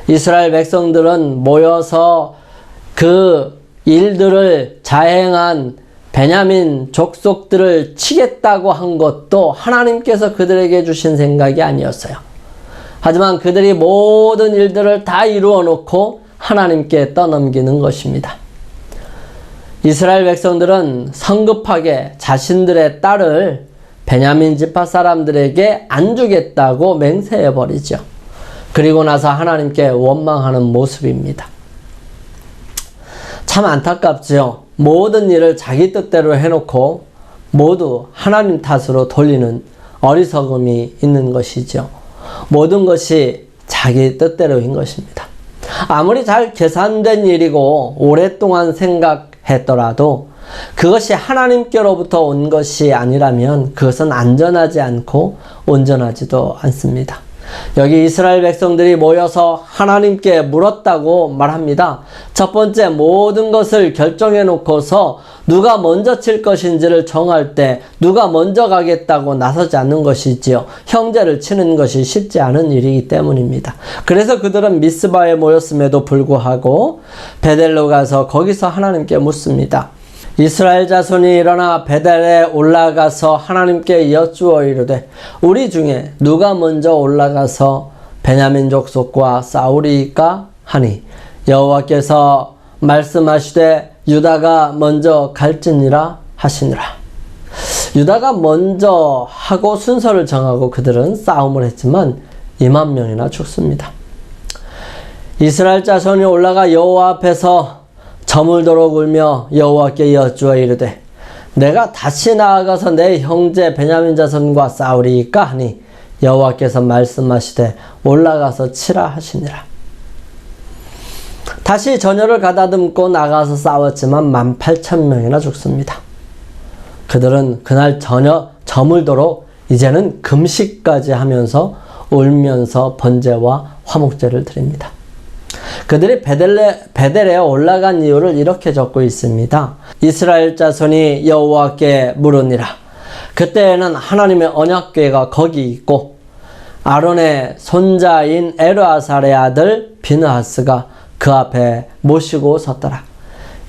이스라엘 백성들은 모여서 그 일들을 자행한 베냐민 족속들을 치겠다고 한 것도 하나님께서 그들에게 주신 생각이 아니었어요. 하지만 그들이 모든 일들을 다 이루어 놓고 하나님께 떠넘기는 것입니다. 이스라엘 백성들은 성급하게 자신들의 딸을 베냐민 지파 사람들에게 안 주겠다고 맹세해 버리죠. 그리고 나서 하나님께 원망하는 모습입니다. 참 안타깝지요. 모든 일을 자기 뜻대로 해놓고 모두 하나님 탓으로 돌리는 어리석음이 있는 것이죠. 모든 것이 자기 뜻대로인 것입니다. 아무리 잘 계산된 일이고 오랫동안 생각했더라도 그것이 하나님께로부터 온 것이 아니라면 그것은 안전하지 않고 온전하지도 않습니다. 여기 이스라엘 백성들이 모여서 하나님께 물었다고 말합니다. 첫 번째, 모든 것을 결정해 놓고서 누가 먼저 칠 것인지를 정할 때 누가 먼저 가겠다고 나서지 않는 것이지요. 형제를 치는 것이 쉽지 않은 일이기 때문입니다. 그래서 그들은 미스바에 모였음에도 불구하고 베델로 가서 거기서 하나님께 묻습니다. 이스라엘 자손이 일어나 베델에 올라가서 하나님께 여쭈어 이르되 우리 중에 누가 먼저 올라가서 베냐민 족속과 싸우리이까 하니 여호와께서 말씀하시되 유다가 먼저 갈지니라 하시니라. 유다가 먼저 하고 순서를 정하고 그들은 싸움을 했지만 2만 명이나 죽습니다. 이스라엘 자손이 올라가 여호와 앞에서 저물도록 울며 여호와께 여쭈어 이르되 내가 다시 나아가서 내 형제 베냐민 자손과 싸우리이까 하니 여호와께서 말씀하시되 올라가서 치라 하시니라. 다시 전열을 가다듬고 나가서 싸웠지만 18,000명이나 죽습니다. 그들은 그날 저물도록 이제는 금식까지 하면서 울면서 번제와 화목제를 드립니다. 그들이 베델에 올라간 이유를 이렇게 적고 있습니다. 이스라엘 자손이 여호와께 물으니라. 그때에는 하나님의 언약궤가 거기 있고 아론의 손자인 엘르아살의 아들 비느하스가 그 앞에 모시고 섰더라.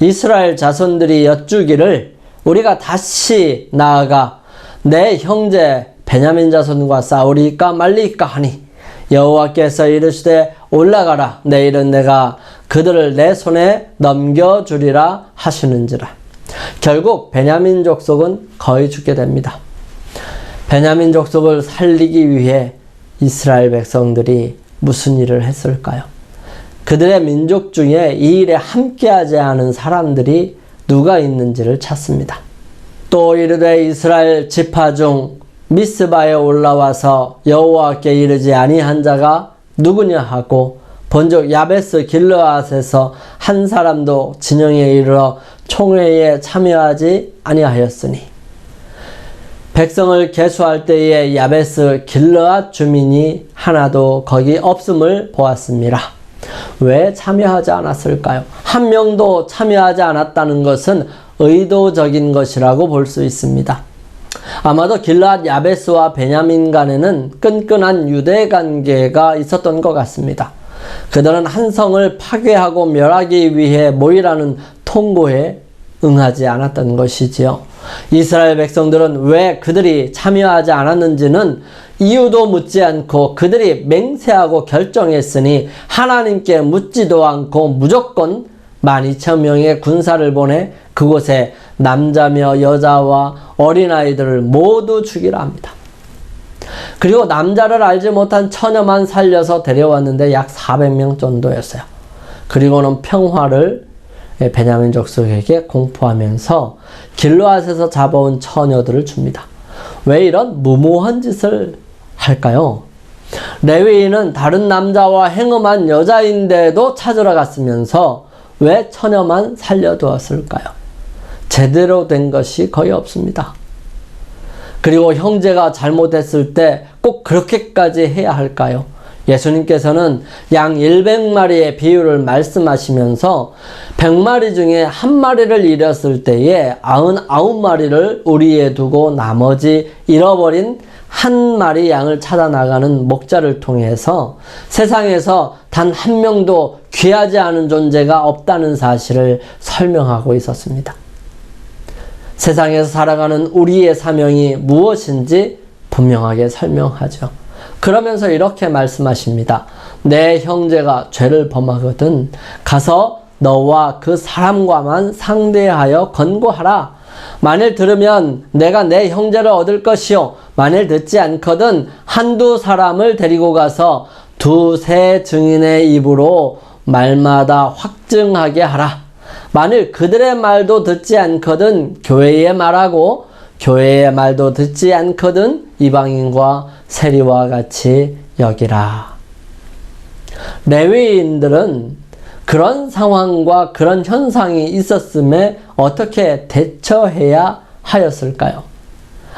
이스라엘 자손들이 여쭈기를 우리가 다시 나아가 내 형제 베냐민 자손과 싸우리이까 말리이까 하니 여호와께서 이르시되 올라가라. 내일은 내가 그들을 내 손에 넘겨주리라 하시는지라. 결국 베냐민 족속은 거의 죽게 됩니다. 베냐민 족속을 살리기 위해 이스라엘 백성들이 무슨 일을 했을까요? 그들의 민족 중에 이 일에 함께하지 않은 사람들이 누가 있는지를 찾습니다. 또 이르되 이스라엘 지파 중 미스바에 올라와서 여호와께 이르지 아니한 자가 누구냐 하고 본즉 야베스 길르앗에서 한 사람도 진영에 이르러 총회에 참여하지 아니하였으니 백성을 계수할 때에 야베스 길르앗 주민이 하나도 거기 없음을 보았습니다. 왜 참여하지 않았을까요? 한 명도 참여하지 않았다는 것은 의도적인 것이라고 볼 수 있습니다. 아마도 길르앗 야베스와 베냐민 간에는 끈끈한 유대 관계가 있었던 것 같습니다. 그들은 한 성을 파괴하고 멸하기 위해 모이라는 통고에 응하지 않았던 것이지요. 이스라엘 백성들은 왜 그들이 참여하지 않았는지는 이유도 묻지 않고 그들이 맹세하고 결정했으니 하나님께 묻지도 않고 무조건 12,000명의 군사를 보내 그곳에 남자며 여자와 어린아이들을 모두 죽이라 합니다. 그리고 남자를 알지 못한 처녀만 살려서 데려왔는데 약 400명 정도였어요. 그리고는 평화를 베냐민 족속에게 공포하면서 길르앗에서 잡아온 처녀들을 줍니다. 왜 이런 무모한 짓을 할까요? 레위인은 다른 남자와 행음한 여자인데도 찾으러 갔으면서 왜 처녀만 살려두었을까요? 제대로 된 것이 거의 없습니다. 그리고 형제가 잘못했을 때 꼭 그렇게까지 해야 할까요? 예수님께서는 양 100마리의 비유를 말씀하시면서 100마리 중에 한 마리를 잃었을 때에 99마리를 우리에 두고 나머지 잃어버린 한 마리 양을 찾아 나가는 목자를 통해서 세상에서 단 한 명도 귀하지 않은 존재가 없다는 사실을 설명하고 있었습니다. 세상에서 살아가는 우리의 사명이 무엇인지 분명하게 설명하죠. 그러면서 이렇게 말씀하십니다. 내 형제가 죄를 범하거든 가서 너와 그 사람과만 상대하여 권고하라. 만일 들으면 내가 내 형제를 얻을 것이요 만일 듣지 않거든 한두 사람을 데리고 가서 두세 증인의 입으로 말마다 확증하게 하라. 만일 그들의 말도 듣지 않거든 교회의 말하고 교회의 말도 듣지 않거든 이방인과 세리와 같이 여기라. 레위인들은 그런 상황과 그런 현상이 있었음에 어떻게 대처해야 하였을까요?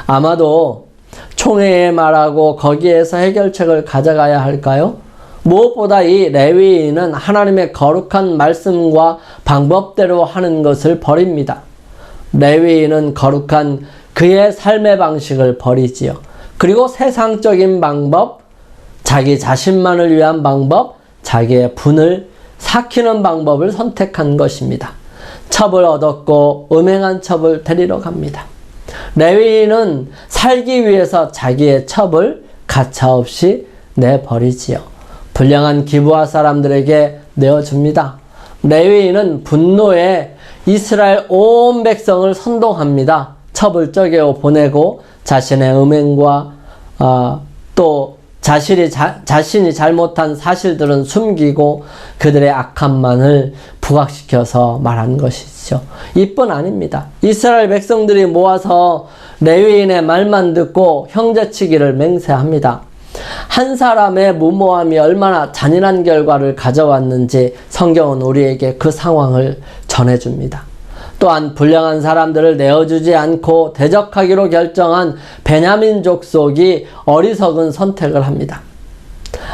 아마도 총회에 말하고 거기에서 해결책을 가져가야 할까요? 무엇보다 이 레위인은 하나님의 거룩한 말씀과 방법대로 하는 것을 버립니다. 레위인은 거룩한 그의 삶의 방식을 버리지요. 그리고 세상적인 방법, 자기 자신만을 위한 방법, 자기의 분을 삭히는 방법을 선택한 것입니다. 첩을 얻었고 음행한 첩을 데리러 갑니다. 레위인은 살기 위해서 자기의 첩을 가차없이 내버리지요. 불량한 기브아 사람들에게 내어줍니다. 레위인은 분노에 이스라엘 온 백성을 선동합니다. 첩을 쪼개어 보내고 자신의 음행과 또 자신이 잘못한 사실들은 숨기고 그들의 악함만을 부각시켜서 말한 것이죠. 이뿐 아닙니다. 이스라엘 백성들이 모아서 레위인의 말만 듣고 형제치기를 맹세합니다. 한 사람의 무모함이 얼마나 잔인한 결과를 가져왔는지 성경은 우리에게 그 상황을 전해줍니다. 또한 불량한 사람들을 내어주지 않고 대적하기로 결정한 베냐민 족속이 어리석은 선택을 합니다.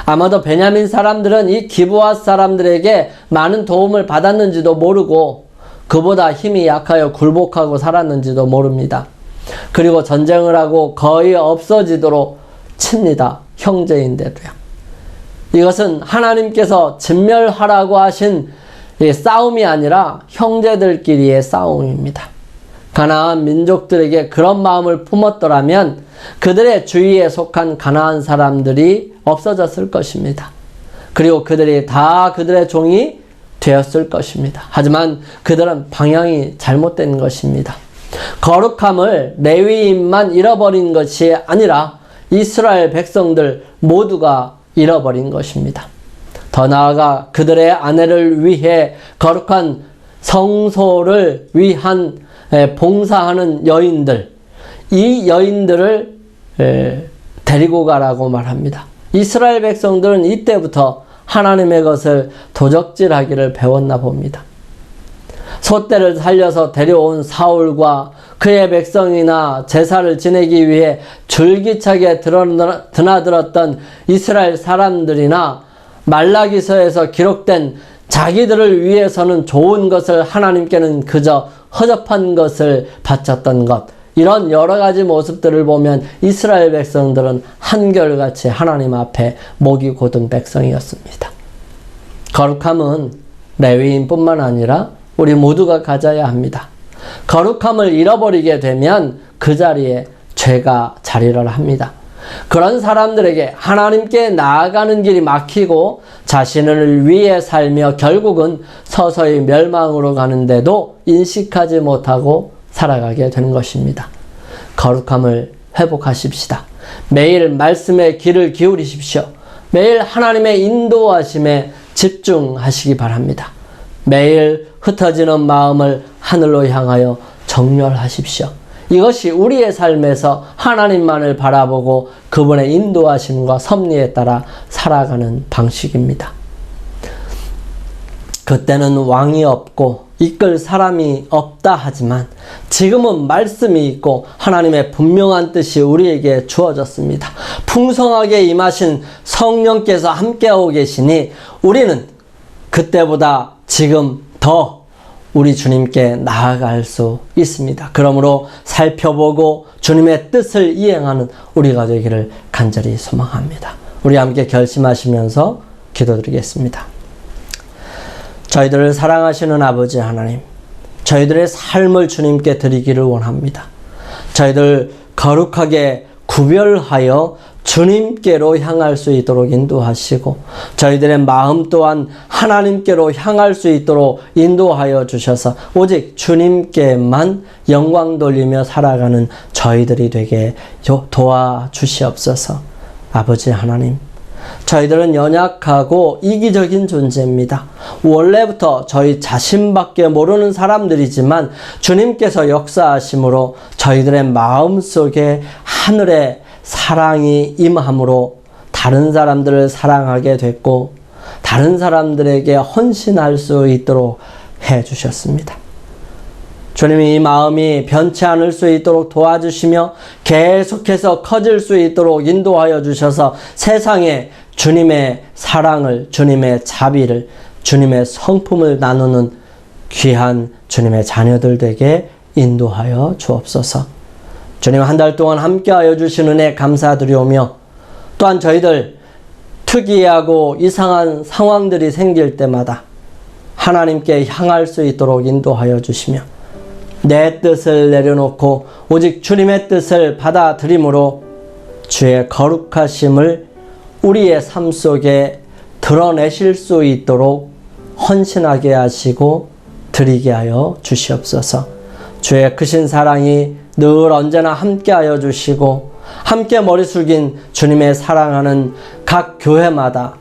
아마도 베냐민 사람들은 이 기브아 사람들에게 많은 도움을 받았는지도 모르고 그보다 힘이 약하여 굴복하고 살았는지도 모릅니다. 그리고 전쟁을 하고 거의 없어지도록 칩니다. 형제인데도요. 이것은 하나님께서 진멸하라고 하신 싸움이 아니라 형제들끼리의 싸움입니다. 가나안 민족들에게 그런 마음을 품었더라면 그들의 주위에 속한 가나안 사람들이 없어졌을 것입니다. 그리고 그들이 다 그들의 종이 되었을 것입니다. 하지만 그들은 방향이 잘못된 것입니다. 거룩함을 레위인만 잃어버린 것이 아니라 이스라엘 백성들 모두가 잃어버린 것입니다. 더 나아가 그들의 아내를 위해 거룩한 성소를 위한 봉사하는 여인들, 이 여인들을 데리고 가라고 말합니다. 이스라엘 백성들은 이때부터 하나님의 것을 도적질하기를 배웠나 봅니다. 소떼를 살려서 데려온 사울과 그의 백성이나 제사를 지내기 위해 줄기차게 드나들었던 이스라엘 사람들이나 말라기서에서 기록된 자기들을 위해서는 좋은 것을 하나님께는 그저 허접한 것을 바쳤던 것, 이런 여러 가지 모습들을 보면 이스라엘 백성들은 한결같이 하나님 앞에 목이 곧은 백성이었습니다. 거룩함은 레위인뿐만 아니라 우리 모두가 가져야 합니다. 거룩함을 잃어버리게 되면 그 자리에 죄가 자리를 합니다. 그런 사람들에게 하나님께 나아가는 길이 막히고 자신을 위해 살며 결국은 서서히 멸망으로 가는데도 인식하지 못하고 살아가게 되는 것입니다. 거룩함을 회복하십시다. 매일 말씀의 귀를 기울이십시오. 매일 하나님의 인도하심에 집중하시기 바랍니다. 매일 흩어지는 마음을 하늘로 향하여 정렬하십시오. 이것이 우리의 삶에서 하나님만을 바라보고 그분의 인도하심과 섭리에 따라 살아가는 방식입니다. 그때는 왕이 없고 이끌 사람이 없다 하지만 지금은 말씀이 있고 하나님의 분명한 뜻이 우리에게 주어졌습니다. 풍성하게 임하신 성령께서 함께하고 계시니 우리는 그때보다 지금 더 우리 주님께 나아갈 수 있습니다. 그러므로 살펴보고 주님의 뜻을 이행하는 우리가 되기를 간절히 소망합니다. 우리 함께 결심하시면서 기도드리겠습니다. 저희들을 사랑하시는 아버지 하나님, 저희들의 삶을 주님께 드리기를 원합니다. 저희들 거룩하게 구별하여 주님께로 향할 수 있도록 인도하시고 저희들의 마음 또한 하나님께로 향할 수 있도록 인도하여 주셔서 오직 주님께만 영광 돌리며 살아가는 저희들이 되게 도와주시옵소서. 아버지 하나님, 저희들은 연약하고 이기적인 존재입니다. 원래부터 저희 자신밖에 모르는 사람들이지만 주님께서 역사하심으로 저희들의 마음속에 하늘의 사랑이 임함으로 다른 사람들을 사랑하게 됐고 다른 사람들에게 헌신할 수 있도록 해주셨습니다. 주님이 이 마음이 변치 않을 수 있도록 도와주시며 계속해서 커질 수 있도록 인도하여 주셔서 세상에 주님의 사랑을, 주님의 자비를, 주님의 성품을 나누는 귀한 주님의 자녀들 되게 인도하여 주옵소서. 주님, 한 달 동안 함께하여 주신 은혜 감사드리오며 또한 저희들 특이하고 이상한 상황들이 생길 때마다 하나님께 향할 수 있도록 인도하여 주시며 내 뜻을 내려놓고 오직 주님의 뜻을 받아들임으로 주의 거룩하심을 우리의 삶 속에 드러내실 수 있도록 헌신하게 하시고 드리게 하여 주시옵소서. 주의 크신 사랑이 늘 언제나 함께하여 주시고 함께 머리 숙인 주님의 사랑하는 각 교회마다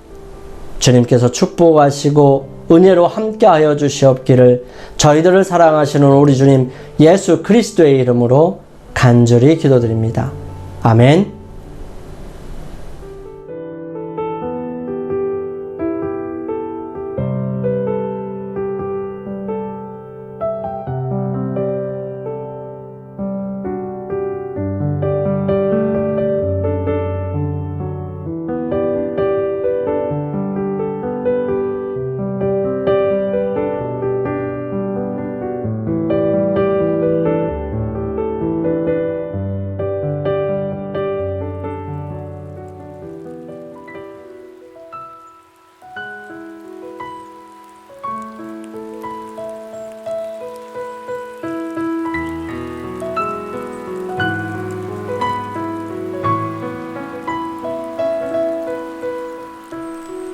주님께서 축복하시고 은혜로 함께하여 주시옵기를 저희들을 사랑하시는 우리 주님 예수 그리스도의 이름으로 간절히 기도드립니다. 아멘.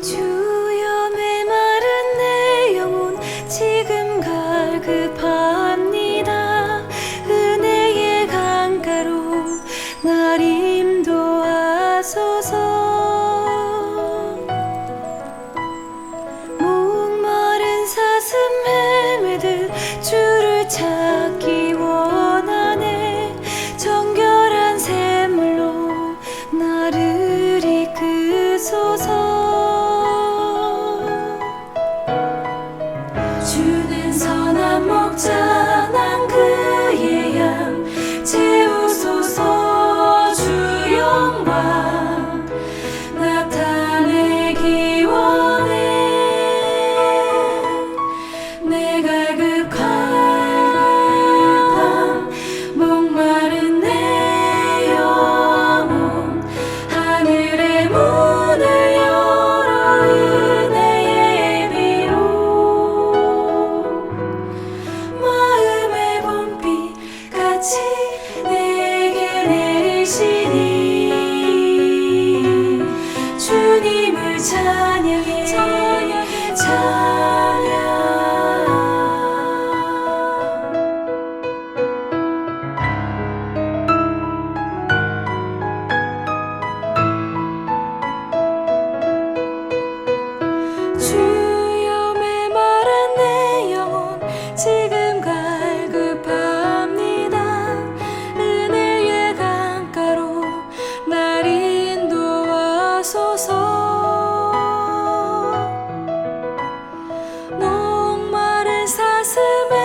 주여 메마른 내 영혼 지금 갈급합니다. 은혜의 강가로 날 인도하소서. 목마른 사슴 헤매듯 주를 찾기 원하네. 정결한 샘물로 나를 이끄소서. 주는 선한 목 지금 갈급합니다. 은혜의 강가로 날 인도하소서. 목마른 사슴에